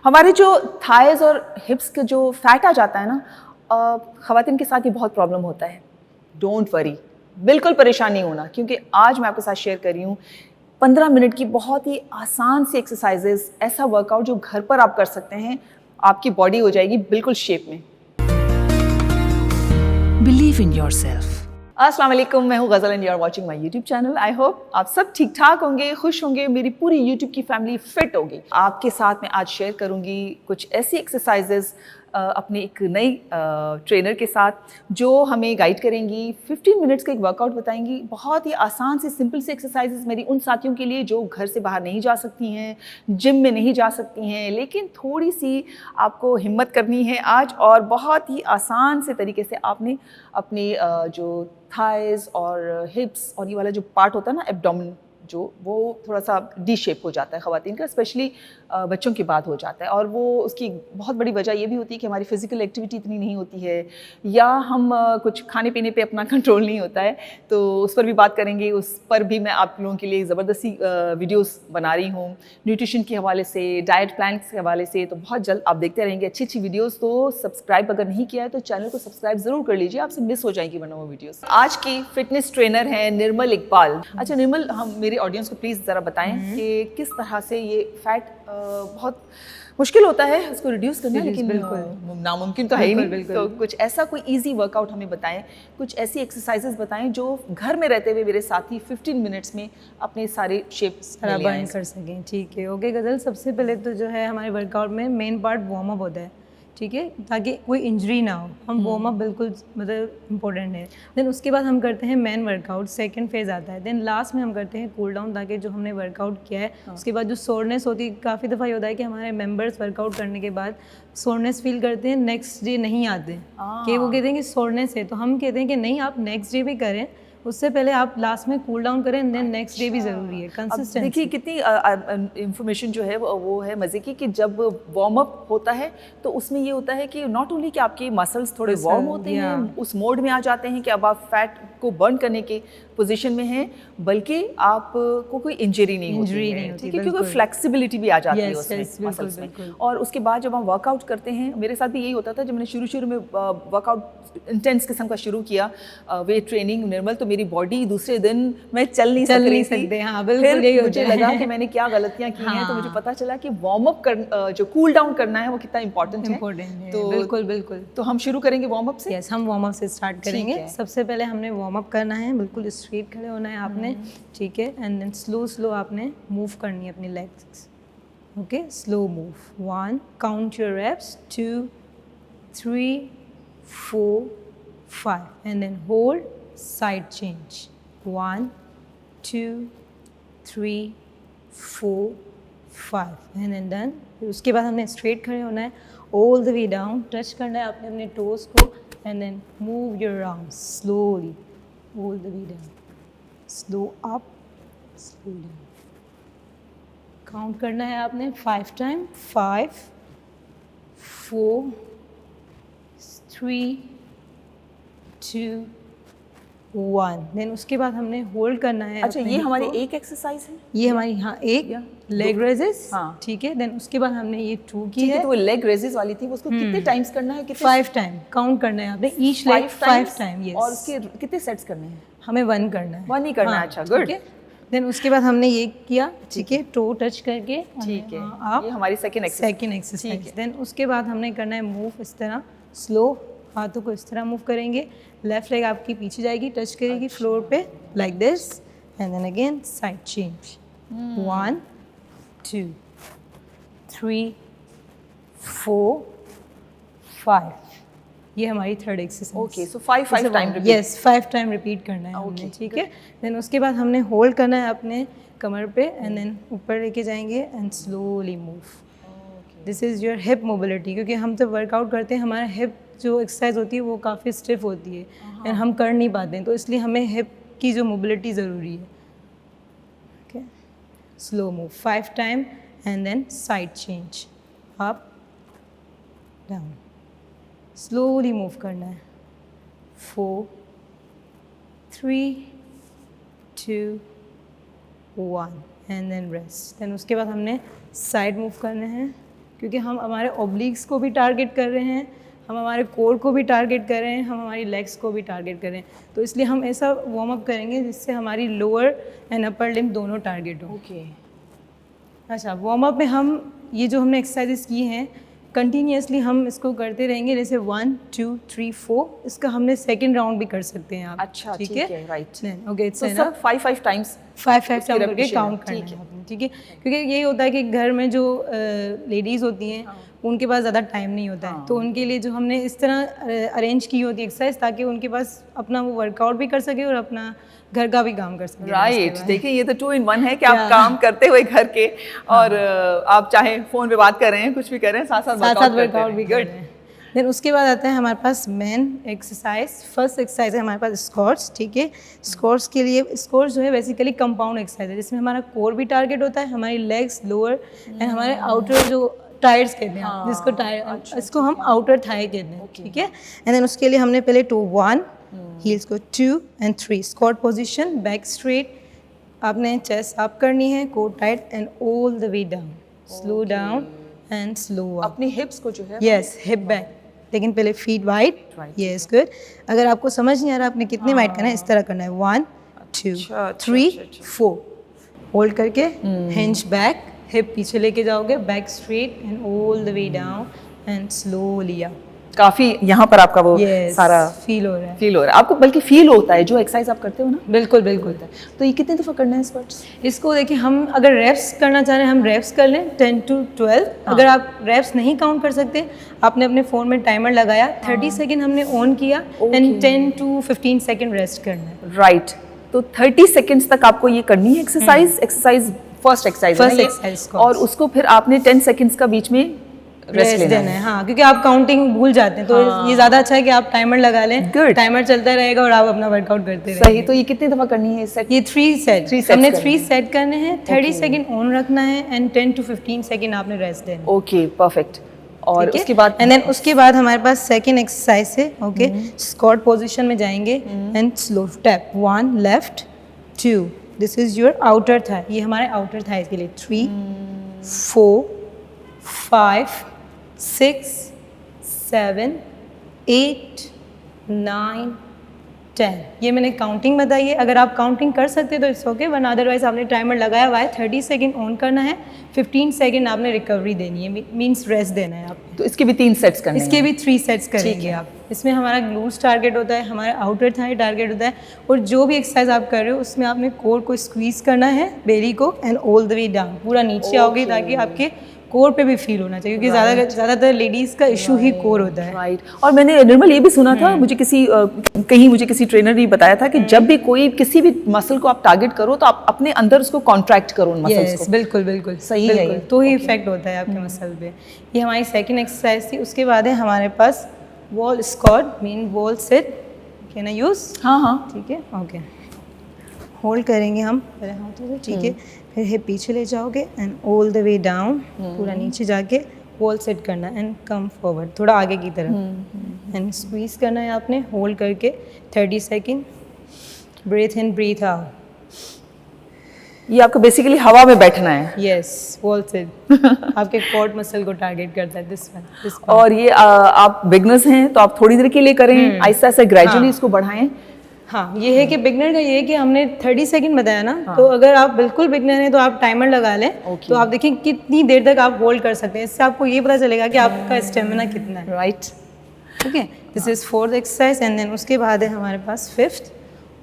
हमारे जो थाइज और हिप्स के जो फैट आ जाता है ना, ख़वातीन के साथ ये बहुत प्रॉब्लम होता है। डोंट वरी, बिल्कुल परेशान नहीं होना, क्योंकि आज मैं आपके साथ शेयर कर रही हूँ 15 मिनट की बहुत ही आसान सी एक्सरसाइजेस, ऐसा वर्कआउट जो घर पर आप कर सकते हैं, आपकी बॉडी हो जाएगी बिल्कुल शेप में। Believe in yourself. अस्सलाम वालेकुम, मैं हूँ Ghazal and you are watching my YouTube channel. I hope आप सब ठीक ठाक होंगे, खुश होंगे, मेरी पूरी यूट्यूब की फैमिली फिट होगी। आपके साथ मैं आज शेयर करूँगी कुछ ऐसी एक्सरसाइजेस अपने एक नई ट्रेनर के साथ जो हमें गाइड करेंगी, 15 मिनट्स का एक वर्कआउट बताएंगी। बहुत ही आसान से सिंपल से एक्सरसाइजेस मेरी उन साथियों के लिए जो घर से बाहर नहीं जा सकती हैं, जिम में नहीं जा सकती हैं, लेकिन थोड़ी सी आपको हिम्मत करनी है आज, और बहुत ही आसान से तरीके से आपने अपने जो थाइज और हिप्स और ये वाला जो पार्ट होता है ना, एब्डोमेन, जो वो थोड़ा सा डी शेप हो जाता है ख़वातीन का, स्पेशली बच्चों के बाद हो जाता है। और वो उसकी बहुत बड़ी वजह ये भी होती है कि हमारी फ़िज़िकल एक्टिविटी इतनी नहीं होती है, या हम कुछ खाने पीने पे अपना कंट्रोल नहीं होता है। तो उस पर भी बात करेंगे। उस पर भी मैं आप लोगों के लिए ज़बरदस्ती वीडियोस बना रही हूँ, न्यूट्रिशन के हवाले से, डाइट प्लान के हवाले से। तो बहुत जल्द आप देखते रहेंगे अच्छी अच्छी वीडियोज़। तो सब्सक्राइब अगर नहीं किया है तो चैनल को सब्सक्राइब ज़रूर कर लीजिए, आपसे मिस हो जाएंगी वरना वो वीडियोज़। आज की फ़िटनेस ट्रेनर हैं निर्मल इकबाल। अच्छा निर्मल, हम मेरे ऑडियंस को प्लीज़ ज़रा बताएं कि किस तरह से ये फैट बहुत मुश्किल होता है उसको रिड्यूस करना, लेकिन नामुमकिन तो है ही नहीं। तो कुछ ऐसा कोई इजी वर्कआउट हमें बताएं, कुछ ऐसी एक्सरसाइजेस बताएं जो घर में रहते हुए मेरे साथी 15 मिनट्स में अपने सारे शेप्स बर्न कर सकें। ठीक है, ओके गज़ल, सबसे पहले तो जो है हमारे वर्कआउट में मेन पार्ट वार्म अप होता है, ठीक है, ताकि कोई इंजरी ना हो। हम वार्म अप बिल्कुल मतलब इम्पोर्टेंट है। देन उसके बाद हम करते हैं मेन वर्कआउट, सेकंड फेज़ आता है। देन लास्ट में हम करते हैं कूल डाउन, ताकि जो हमने वर्कआउट किया है उसके बाद जो सोरनेस होती है, काफ़ी दफ़ा ये होता है कि हमारे मेंबर्स वर्कआउट करने के बाद सोरनेस फील करते हैं, नेक्स्ट डे नहीं आते कि वो कहते हैं कि सोरनेस है। तो हम कहते हैं कि नहीं, आप नेक्स्ट डे भी करें, उससे पहले आप लास्ट में कूल डाउन करें, देन नेक्स्ट डे भी ज़रूरी है। कंसिस्टेंसी। देखिए कितनी इंफॉर्मेशन जो है वो है मज़े की, कि जब वार्म अप होता है तो उसमें ये होता है कि नॉट ओनली कि आपके मसल्स थोड़े वार्म होते हैं, उस मोड में आ जाते हैं कि अब आप फैट को बर्न करने के पोजीशन में हैं, बल्कि आपको कोई इंजरी नहीं होती है, ठीक है, क्योंकि फ्लेक्सिबिलिटी भी आ जाती है उसमें, मसल्स में। और उसके बाद जब हम वर्कआउट करते हैं, मेरे साथ भी यही होता था जब मैंने शुरू में वर्कआउट इंटेंस किस्म का शुरू किया, वेट ट्रेनिंग निर्मल, तो मेरी बॉडी दूसरे दिन मैं चल नहीं सकती। हाँ, बिल्कुल यही मुझे लगा कि मैंने क्या गलतियां की हैं, तो मुझे पता चला कि वार्म अप जो कूल डाउन करना है वो कितना इंपॉर्टेंट है। तो बिल्कुल तो हम शुरू करेंगे वार्म अप से। यस, हम वार्म अप से स्टार्ट करेंगे। सबसे पहले हमने वार्म अप करना है, बिल्कुल स्ट्रेट खड़े होना है आपने, ठीक है, एंड देन स्लो आपने मूव करनी है अपनी legs, okay, slow move. 1, count your reps, 2, 3, 4, 5, and then hold, side change, 1, 2, 3, 4, 5, and then done. फिर उसके बाद हमने स्ट्रेट खड़े होना है, all the way down, touch करना है आपने अपने टोज को, and then move your arms slowly, all the way down, slow up, slow down. Count करना है आपने 5 टाइम, 5, 4, 3, 2, 1। देन उसके बाद हमने होल्ड करना है। अच्छा, ये हमारी एक एक्सरसाइज है, ये हमारी एक लेग रेजेस, ठीक है। देन उसके बाद हमने ये 2 की है। तो वो लेग रेजेस वाली थी, उसको कितने टाइम्स करना है? 5 टाइम काउंट करना है आपने, ईच लेग 5 टाइम। यस, और उसके कितने सेट्स करने हैं? हमें 1 करना है। 1 ही करना है। अच्छा, गुड। देन उसके बाद हमने ये किया, ठीक है, टो टच करके, ठीक है, आप ये हमारी सेकंड एक्सरसाइज। देन उसके बाद हमने करना है मूव इस तरह, स्लो, हाथों को इस तरह मूव करेंगे, लेफ्ट लेग आपकी पीछे जाएगी, टच करेगी फ्लोर पे like this, and then again side change, 1, 2, 3, 4, 5। ये हमारी third exercise. Okay, so 5 time repeat. Yes, 5 time repeat करना है हमने, ठीक है। देन उसके बाद हमने होल्ड करना है अपने कमर पे, एंड देन ऊपर लेके जाएंगे and slowly move. This is your hip mobility, क्योंकि हम जब वर्कआउट करते हैं हमारा हिप जो एक्सरसाइज होती है वो काफ़ी स्टिफ होती है एंड हम कर नहीं पाते हैं, तो इसलिए हमें हिप की जो मोबिलिटी ज़रूरी है। Okay, slow move 5 time, and then side change, up down, slowly move करना है, 4, 3, 2, 1, एंड देन रेस्ट। देन उसके बाद हमने साइड मूव करने हैं, क्योंकि हम हमारे ओब्लिक्स को भी टारगेट कर रहे हैं, हम हमारे कोर को भी टारगेट कर रहे हैं, हम हमारी लेग्स को भी टारगेट कर रहे हैं। तो इसलिए हम ऐसा वार्म अप करेंगे जिससे हमारी लोअर एंड अपर लिम्ब दोनों टारगेट हो। ओके। अच्छा, वार्म अप में हम ये जो हमने एक्सरसाइजेस की हैं कंटिन्यूसली हम इसको करते रहेंगे, जैसे 1 2 3 4, इसका हमने सेकंड राउंड भी कर सकते हैं आप। अच्छा, ठीक है, राइट। ओके, तो सब 5 टाइम्स 5 करके repetition काउंट है, करना ठीक है है। आपने, ठीक है। क्योंकि ये होता है कि घर में जो लेडीज़ होती हैं उनके पास ज़्यादा टाइम नहीं होता है, तो उनके लिए जो हमने इस तरह अरेंज की होती है एक्सरसाइज, ताकि उनके पास अपना वो वर्कआउट भी कर सके और अपना घर का भी काम कर सके। राइट, देखिए ये तो 2 in 1 है कि आप काम करते हुए घर के और आप चाहे फोन पे बात कर रहे हैं, कुछ भी कर रहे हैं, साथ साथ वर्कआउट भी कर रहे हैं। देन उसके बाद आता है हमारे पास मेन एक्सरसाइज। फर्स्ट एक्सरसाइज है हमारे पास स्क्वाट्स, ठीक है। स्क्वाट्स के लिए, स्क्वाट्स जो है बेसिकली कंपाउंड एक्सरसाइज है, जिसमें हमारा कोर भी टारगेट होता है, हमारी लेग्स, लोअर एंड हमारे आउटर जो टायर्स कहते हैं जिसको टायर, इसको हम आउटर थाई कहते हैं, ठीक है। एंड देन उसके लिए हमने पहले 1 हील्स को 2 and 3 squat position, back straight, आपने चेस्ट अप करनी है, core tight and all the way down, slow down and slow up. अपनी हिप्स को जो है, यस, हिप बैक, लेकिन पहले फीट वाइड। Yes, good. अगर आपको समझ नहीं आ रहा आपने कितने वाइड करना है, इस तरह करना है 1 2 3 4, होल्ड करके हिंज बैक, हिप पीछे लेके जाओगे, back straight and all the way down and slowly up. काफी यहाँ पर आपका वो सारा फील हो रहा है, फील हो रहा है आपको, बल्कि फील होता है जो एक्सरसाइज आप करते हो ना। बिल्कुल बिल्कुल। तो ये कितने दफ़ा करना है स्क्वाट्स? इसको देखिए, हम अगर रेप्स करना चाह रहे हैं हम रेप्स कर लें 10 to 12। अगर आप रेप्स नहीं काउंट कर सकते, आपने अपने फ़ोन में टाइमर लगाया, 30 सेकेंड हमने ऑन किया एंड 10 to 15 सेकेंड रेस्ट करना है। राइट, तो 30 सेकेंड्स तक आपको ये करनी है एक्सरसाइज फर्स्ट एक्सरसाइज, और उसको फिर आपने 10 सेकेंड्स का बीच में रेस्ट देना है। हाँ, क्योंकि आप काउंटिंग भूल जाते हैं, तो ये ज़्यादा अच्छा है कि आप टाइमर लगा लें, टाइमर चलता रहेगा और आप अपना वर्कआउट करते रहेंगे। सही, तो ये कितनी दफ़ा करनी है सेट? ये 3 सेट, हमने 3 सेट करने हैं, 30 सेकेंड ऑन रखना है एंड 10 to 15 सेकेंड आपने रेस्ट देना। Okay, perfect. और उसके बाद एंड देन उसके बाद हमारे पास सेकेंड एक्सरसाइज है, ओके। स्क्वाट पोजीशन में जाएंगे and slow step 1 left 2, this is your outer thigh, ये हमारे आउटर थाई के लिए 3 4 5 6 7 8 9 10, ये मैंने काउंटिंग बताई है। अगर आप काउंटिंग कर सकते तो इट्स ओके, वन अदरवाइज आपने टाइमर लगाया हुआ है, 30 सेकेंड ऑन करना है, 15 सेकेंड आपने रिकवरी देनी है, मींस रेस्ट देना है आपको। तो इसके भी 3 सेट्स करने हैं? इसके भी 3 सेट्स करेंगे आप। इसमें हमारा ग्लूट्स टारगेट होता है, हमारा आउटर थाई टारगेट होता है, और जो भी एक्सरसाइज आप कर रहे हो उसमें आपने कोर को स्क्वीज करना है, बेली को, and all the way down, पूरा नीचे आओगे ताकि आपके कोर पे भी फील होना चाहिए, क्योंकि ज़्यादातर लेडीज़ का इशू ही कोर होता है। राइट, और मैंने निर्मल ये भी सुना था, मुझे किसी ट्रेनर ने बताया था कि जब भी कोई किसी भी मसल को आप टारगेट करो तो आप अपने अंदर उसको कॉन्ट्रैक्ट करो उन मसल्स को। बिल्कुल बिल्कुल सही है, तो ही इफेक्ट होता है आपके मसल पे। ये हमारी सेकंड एक्सरसाइज थी। उसके बाद है हमारे पास wall squat, mean wall sit, can I use? हाँ, ठीक है, ओके। होल्ड करेंगे हम पहले हाथों से, ठीक है, फिर हिप पीछे ले जाओगे and all the way down, पूरा नीचे जाके वॉल सेट करना एंड कम फॉरवर्ड, थोड़ा आगे की तरफ, एंड स्क्वीज करना है आपने, होल्ड करके 30 second, breathe in breathe out. ये आपको बेसिकली हवा में बैठना है। यस, वॉल सेट आपके क्वाड मसल को टारगेट करता है, दिस वन। और ये आप बिगनर्स हैं तो आप थोड़ी देर के लिए करें, आहिस्ता आहिस्ता ग्रेजुअली इसको बढ़ाएं। हाँ, ये है कि बिगनर का ये है कि हमने 30 सेकंड बताया ना, तो अगर आप बिल्कुल बिगनर हैं तो आप टाइमर लगा लें, तो आप देखिए कितनी देर तक आप होल्ड कर सकते हैं, इससे आपको ये पता चलेगा कि आपका स्टेमिना कितना है। राइट, ठीक है, this is 4th exercise. And then उसके बाद है हमारे पास 5th,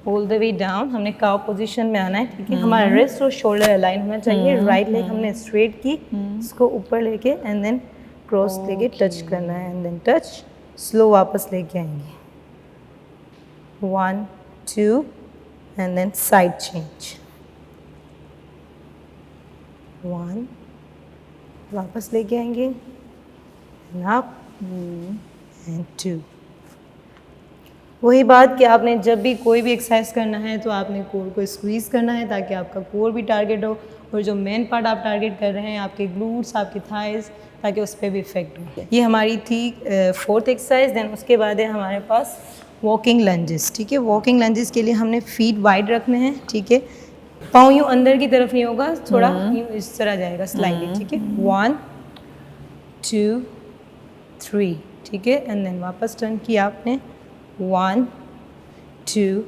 all the way down, हमने काउ पोजीशन में आना है, ठीक है। हमारा रिस्ट और शोल्डर अलाइन होना चाहिए, राइट लेग हमने स्ट्रेट की, इसको ऊपर लेके एंड देन क्रॉस लेके टच करना है, एंड देन टच, स्लो वापस लेके आएंगे, 1 2 and then side change, 1, वापस लेके आएंगे, and up and 2। वही बात कि आपने जब भी कोई भी एक्सरसाइज करना है तो आपने कोर को स्क्वीज करना है ताकि आपका कोर भी टारगेट हो, और जो मेन पार्ट आप टारगेट कर रहे हैं आपके ग्लूट्स, आपके थाइज, ताकि उस पर भी इफेक्ट हो। ये हमारी थी 4th एक्सरसाइज। देन उसके बाद है हमारे पास वॉकिंग लंजेस, ठीक है। वॉकिंग लंजेस के लिए हमने फीट वाइड रखने हैं, ठीक है, पाँव यूँ अंदर की तरफ नहीं होगा, थोड़ा यूँ इस तरह जाएगा स्लाइडली, ठीक है। 1 2 3, ठीक है, एंड देन वापस टर्न किया आपने, 1 2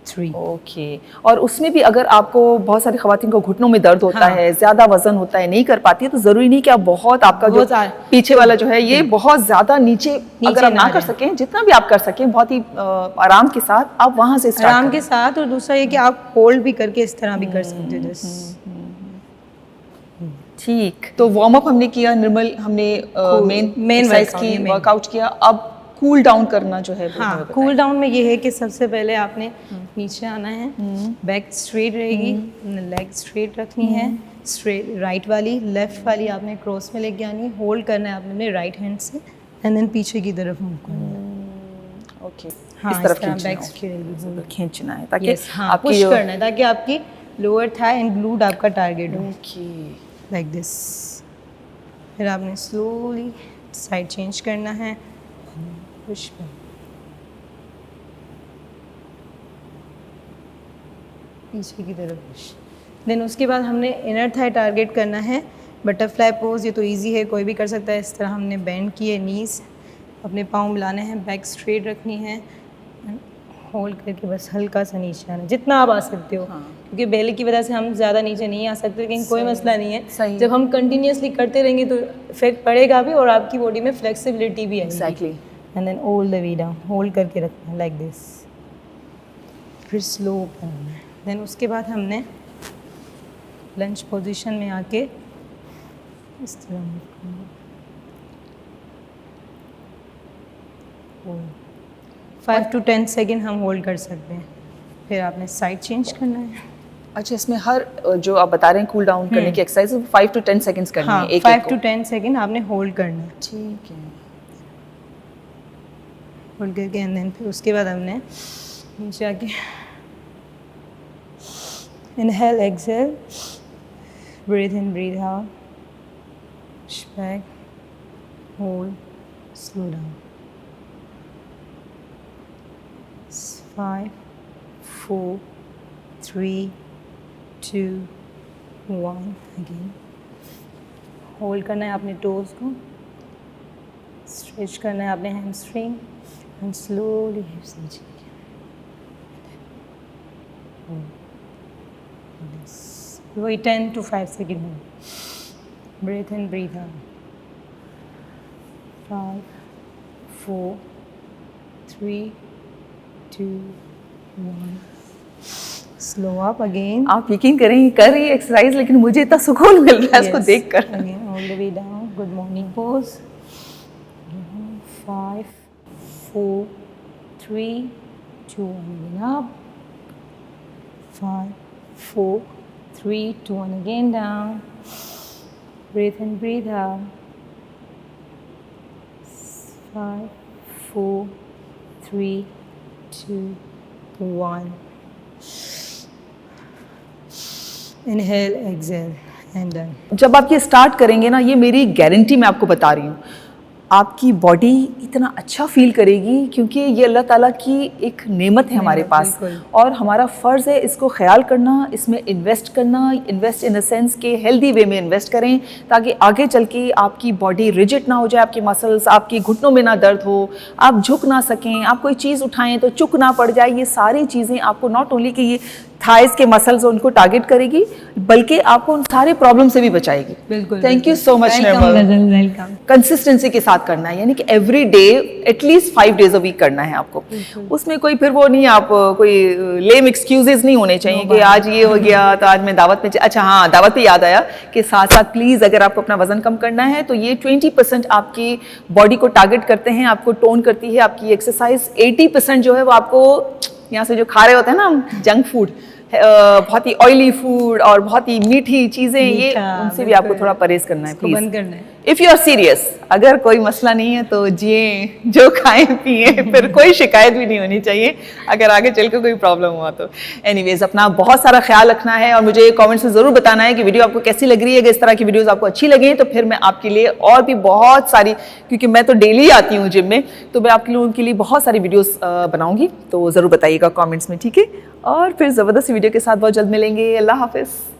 3। ओके। और उसमें भी अगर आपको बहुत सारी खवातीन को घुटनों में दर्द होता हाँ। है, ज्यादा वजन होता है, नहीं कर पाती है, तो जरूरी नहीं कि आप बहुत आपका जो बहुत पीछे वाला जो है ये बहुत ज्यादा नीचे अगर आप ना ना कर जाए। सकें, जितना भी आप कर सकें बहुत ही आराम के साथ आप वहां से स्टार्ट आराम के साथ। और दूसरा ये कि आप होल्ड भी करके इस तरह भी कर सकते हो जस्ट। ठीक। तो वार्म अप हमने किया, निर्मल हमने मेन एक्सरसाइज workout, की, ये main। वर्कआउट किया। अब कूल डाउन करना जो है वो हाँ, हमें बताएं। कूल डाउन में ये है कि सबसे पहले आपने नीचे आना है, बैक स्ट्रेट रहेगी, लेग स्ट्रेट रखनी है, स्ट्रेट राइट वाली, लेफ्ट वाली आपने क्रॉस में लेके आनी है, होल्ड करना है आपने अपने राइट हैंड से, एंड देन पीछे की तरफ मूव करना है। ओके। हाँ, इस तरफ इस तरह खींचना बैक है। स्ट्रेट रहेगी। खींचना है ताकि यस, हाँ, आपकी पुश जो करना है ताकि आपकी लोअर थाई एंड ग्लूट आपका टारगेट हो, ओके। Like this. फिर आपने स्लोली साइड चेंज करना है, पुश बैक, पीछे की तरफ पुश। देन उसके बाद हमने इनर थाई टारगेट करना है, बटरफ्लाई पोज। ये तो इजी है, कोई भी कर सकता है। इस तरह हमने बेंड किए नीज, अपने पाँव मिलाने हैं, बैक स्ट्रेट रखनी है, होल्ड करके बस हल्का सा नीचे आना, जितना आप आ सकते हो। हाँ। क्योंकि बेली की वजह से हम ज़्यादा नीचे नहीं आ सकते, लेकिन कोई मसला नहीं है। सही। जब हम कंटिन्यूसली करते रहेंगे तो इफेक्ट पड़ेगा भी और आपकी बॉडी में फ्लेक्सिबिलिटी भी आएगी। Exactly. And then all the way down, hold करके रखना है लाइक दिस, फिर स्लो करना है। देन उसके बाद हमने लंच पोजीशन में आके इस तरह move करना है। 5 to 10 सेकेंड हम होल्ड कर सकते हैं। फिर आपने साइड चेंज करना है। अच्छा, इसमें हर जो आप बता रहे हैं कूल डाउन करने की एक्सरसाइज 5 to 10 सेकंड्स करनी हाँ, है एक 5 to 10 सेकेंड आपने होल्ड करना है। ठीक है। होल्ड करके एंड देन फिर उसके बाद हमने नीचे आके inhale, exhale, breathe in, breathe out, push back, hold, slow down. 5 4 3 2 1। Again hold करना है अपने टोज को, स्ट्रेच करना है अपने हैमस्ट्रिंग एंड स्लोली हिप्स नीचे। वही 10 to 5 सेकेंड है। Breathe in, breathe out, 5 4 3 2 1। Slow up again. आप यकीन करें कर रही है एक्सरसाइज, लेकिन मुझे इतना सुकून मिल रहा है इसको देखकर। Again all the way down, good morning pose. 5 4 3 2 1 up, 5 4 3 2 1 again down, breathe in, breathe out, 5 4 3 2 1। Inhale, exhale and done. जब आप ये स्टार्ट करेंगे ना, ये मेरी गारंटी मैं आपको बता रही हूँ, आपकी बॉडी इतना अच्छा फील करेगी, क्योंकि ये अल्लाह ताला की एक नेमत है हमारे पास, और हमारा फ़र्ज़ है इसको ख्याल करना, इसमें इन्वेस्ट करना। इन्वेस्ट इन द सेंस के हेल्दी वे में इन्वेस्ट करें, ताकि आगे चल के आपकी बॉडी रिजिड ना हो जाए, आपकी मसल्स, आपकी घुटनों में ना दर्द हो, आप झुक ना सकें, आप कोई चीज़ उठाएं तो चुक ना पड़ जाए। ये सारी चीज़ें आपको नॉट ओनली कि ये थाइस के मसल्स उनको टारगेट करेगी, बल्कि आपको उन सारे प्रॉब्लम से भी बचाएगी। बिल्कुल। Thank you so much Nirmal. Welcome. Consistency के साथ करना है, यानी कि every day at least 5 days a week करना है आपको। उसमें कोई फिर वो नहीं, आप कोई लेम एक्सक्यूजेज नहीं होने चाहिए कि आज ये हो गया तो आज मैं दावत में। अच्छा हाँ, दावत पे याद आया कि साथ साथ प्लीज़ अगर आपको अपना वजन कम करना है तो ये 20% आपकी बॉडी को टारगेट करते हैं, आपको टोन करती है आपकी एक्सरसाइज। 80% जो है वो आपको यहाँ से जो खा रहे होते हैं ना हम जंक फूड, बहुत ही ऑयली फूड और बहुत ही मीठी चीज़ें, ये उनसे भी आपको थोड़ा परहेज करना है प्लीज़। बंद करना है। इफ़ यू आर सीरियस, अगर कोई मसला नहीं है तो जिए, जो खाएं पिए, फिर कोई शिकायत भी नहीं होनी चाहिए अगर आगे चल के कोई प्रॉब्लम हुआ तो। एनीवेज, अपना बहुत सारा ख्याल रखना है और मुझे कमेंट्स में ज़रूर बताना है कि वीडियो आपको कैसी लग रही है। अगर इस तरह की वीडियोस आपको अच्छी लगे तो फिर मैं आपके लिए और भी बहुत सारी, क्योंकि मैं तो डेली आती हूँ जिम में, तो मैं आपके लोगों के लिए बहुत सारी वीडियोज़ बनाऊँगी, तो ज़रूर बताइएगा कॉमेंट्स में, ठीक है। और फिर ज़बरदस्त वीडियो के साथ बहुत जल्द मिलेंगे। अल्लाह हाफिज़।